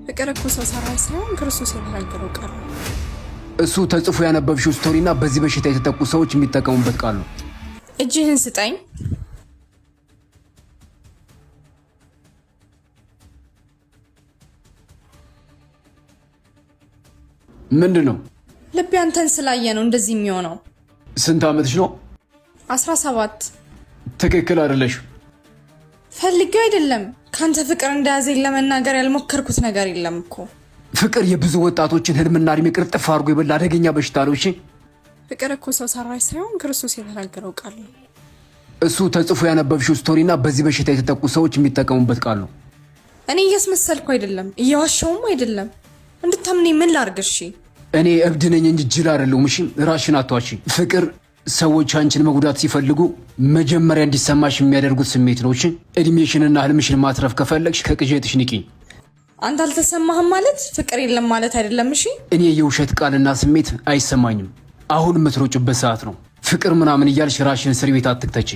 ፍቅር እኮ ሰው ሰራሽ ሳይሆን ክርስቶስ የተናገረው ቃል ነው። እሱ ተጽፎ ያነበብሽው ስቶሪና በዚህ በሽታ የተጠቁ ሰዎች የሚጠቀሙበት ቃል ነው። እጅህን ስጠኝ። ምንድነው? ልቤ አንተን ስላየ ነው እንደዚህ የሚሆነው። ስንት ዓመትሽ ነው? 17። ትክክል አይደለሽ። ፈልጌው አይደለም። ካንተ ፍቅር እንደያዘኝ ለመናገር ያልሞከርኩት ነገር የለም እኮ። ፍቅር የብዙ ወጣቶችን ህልምና እድሜ ቅርጥፍ አድርጎ የበላ አደገኛ በሽታ ነው። እሺ፣ ፍቅር እኮ ሰው ሰራሽ ሳይሆን ክርስቶስ የተናገረው ቃል ነው። እሱ ተጽፎ ያነበብሽው ስቶሪና በዚህ በሽታ የተጠቁ ሰዎች የሚጠቀሙበት ቃል ነው። እኔ እያስመሰልኩ አይደለም፣ እየዋሸውም አይደለም። እንድታምኔ ምን ላድርግ? እሺ፣ እኔ እብድ ነኝ እንጂ ጅል አይደለሁም። እሺ፣ ራስሽን አትዋሺ። ፍቅር ሰዎች አንቺን መጉዳት ሲፈልጉ መጀመሪያ እንዲሰማሽ የሚያደርጉት ስሜት ነው። እሺ፣ እድሜሽንና ህልምሽን ማትረፍ ከፈለግሽ ከቅዠትሽ ንቂ። አንተ አልተሰማህም ማለት ፍቅር የለም ማለት አይደለም። እሺ፣ እኔ የውሸት ቃልና ስሜት አይሰማኝም። አሁን የምትሮጭበት ሰዓት ነው። ፍቅር ምናምን እያልሽ ራስሽን እስር ቤት አትክተቺ።